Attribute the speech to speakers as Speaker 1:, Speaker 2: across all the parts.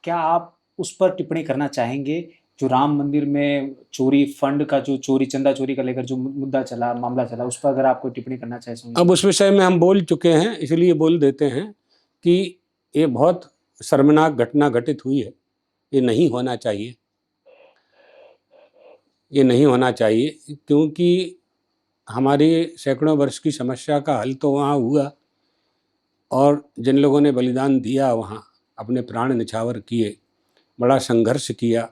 Speaker 1: क्या आप उस पर टिप्पणी करना चाहेंगे? जो राम मंदिर में चोरी फंड का जो चोरी चंदा चोरी का लेकर जो मुद्दा चला, मामला चला, उस पर अगर आप कोई टिप्पणी करना चाहें स्वामी
Speaker 2: अब
Speaker 1: जी?
Speaker 2: उस विषय में हम बोल चुके हैं, इसलिए बोल देते हैं कि ये बहुत शर्मनाक घटना घटित हुई है। ये नहीं होना चाहिए, ये नहीं होना चाहिए, क्योंकि हमारी सैकड़ों वर्ष की समस्या का हल तो वहाँ हुआ, और जिन लोगों ने बलिदान दिया वहाँ, अपने प्राण निछावर किए, बड़ा संघर्ष किया,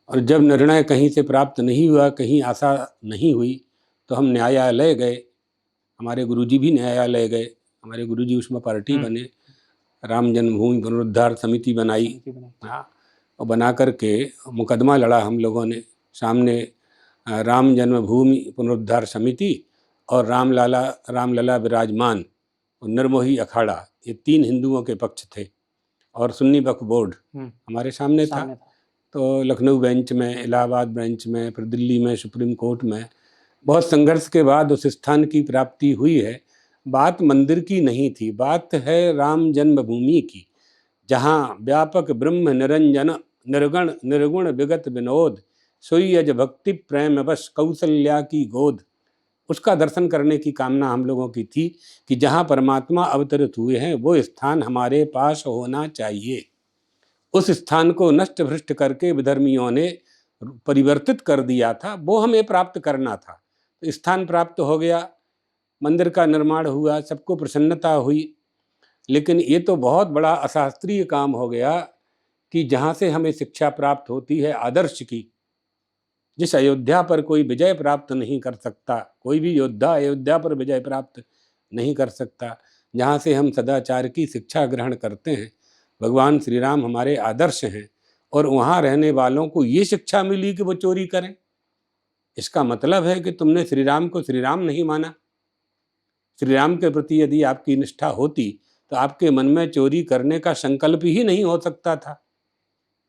Speaker 2: और जब निर्णय कहीं से प्राप्त नहीं हुआ, कहीं आशा नहीं हुई, तो हम न्यायालय गए। हमारे गुरुजी भी न्यायालय गए, हमारे गुरुजी उसमें पार्टी बने, राम जन्मभूमि पुनरुद्धार समिति बनाई। हाँ, और बना करके मुकदमा लड़ा हम लोगों ने सामने राम जन्मभूमि पुनरुद्धार समिति और रामलला विराजमान और निर्मोही अखाड़ा, ये 3 हिंदुओं के पक्ष थे, और सुन्नी वक्फ बोर्ड हमारे सामने था। तो लखनऊ बेंच में, इलाहाबाद बेंच में, फिर दिल्ली में सुप्रीम कोर्ट में बहुत संघर्ष के बाद उस स्थान की प्राप्ति हुई है। बात मंदिर की नहीं थी, बात है राम जन्मभूमि की, जहाँ व्यापक ब्रह्म निरंजन निर्गुण निर्गुण विगत विनोद सोई अज भक्ति प्रेम बस कौशल्या की गोद। उसका दर्शन करने की कामना हम लोगों की थी कि जहाँ परमात्मा अवतरित हुए हैं वो स्थान हमारे पास होना चाहिए। उस स्थान को नष्ट भ्रष्ट करके विधर्मियों ने परिवर्तित कर दिया था, वो हमें प्राप्त करना था। तो स्थान प्राप्त हो गया, मंदिर का निर्माण हुआ, सबको प्रसन्नता हुई, लेकिन ये तो बहुत बड़ा अशास्त्रीय काम हो गया कि जहाँ से हमें शिक्षा प्राप्त होती है आदर्श की, जिस अयोध्या पर कोई विजय प्राप्त नहीं कर सकता, कोई भी योद्धा अयोध्या पर विजय प्राप्त नहीं कर सकता, जहाँ से हम सदाचार की शिक्षा ग्रहण करते हैं, भगवान श्री राम हमारे आदर्श हैं, और वहाँ रहने वालों को ये शिक्षा मिली कि वो चोरी करें। इसका मतलब है कि तुमने श्री राम को श्री राम नहीं माना। श्री राम के प्रति यदि आपकी निष्ठा होती तो आपके मन में चोरी करने का संकल्प ही नहीं हो सकता था।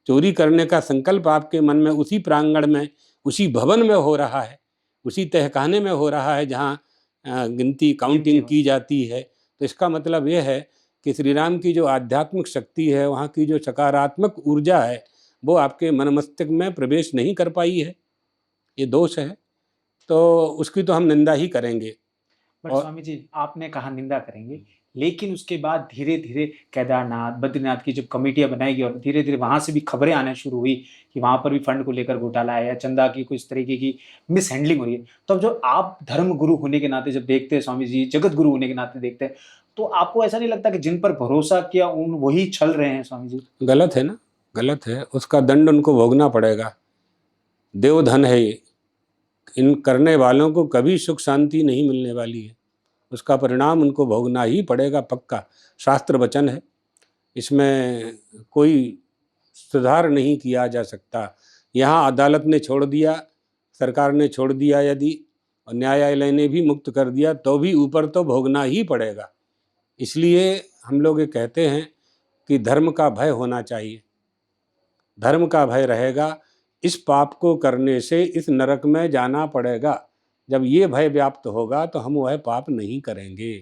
Speaker 2: चोरी करने का संकल्प आपके मन में उसी प्रांगण में, उसी भवन में हो रहा है, उसी तहखाने में हो रहा है जहाँ गिनती काउंटिंग की जाती है। तो इसका मतलब यह है कि श्री राम की जो आध्यात्मिक शक्ति है, वहाँ की जो सकारात्मक ऊर्जा है, वो आपके मन मस्तिष्क में प्रवेश नहीं कर पाई है। ये दोष है, तो उसकी तो हम निंदा ही करेंगे।
Speaker 1: बट स्वामी जी, आपने कहा निंदा करेंगे, लेकिन उसके बाद धीरे धीरे केदारनाथ बद्रीनाथ की जब कमेटियां बनाएगी और धीरे धीरे वहां से भी खबरें आने शुरू हुई कि वहां पर भी फंड को लेकर घोटाला है या चंदा की कुछ तरीके की मिस हैंडलिंग हो रही है, तो अब जो आप धर्म गुरु होने के नाते जब देखते हैं स्वामी जी, जगत गुरु होने के नाते देखते हैं, तो आपको ऐसा नहीं लगता कि जिन पर भरोसा किया उन वही छल रहे हैं स्वामी जी?
Speaker 2: गलत है ना, गलत है, उसका दंड उनको भोगना पड़ेगा। देवधन है ये, इन करने वालों को कभी सुख शांति नहीं मिलने वाली है, उसका परिणाम उनको भोगना ही पड़ेगा, पक्का। शास्त्र वचन है, इसमें कोई सुधार नहीं किया जा सकता। यहाँ अदालत ने छोड़ दिया, सरकार ने छोड़ दिया यदि, और न्यायालय ने भी मुक्त कर दिया, तो भी ऊपर तो भोगना ही पड़ेगा। इसलिए हम लोग ये कहते हैं कि धर्म का भय होना चाहिए। धर्म का भय रहेगा, इस पाप को करने से इस नरक में जाना पड़ेगा। जब ये भय व्याप्त होगा तो हम वह पाप नहीं करेंगे।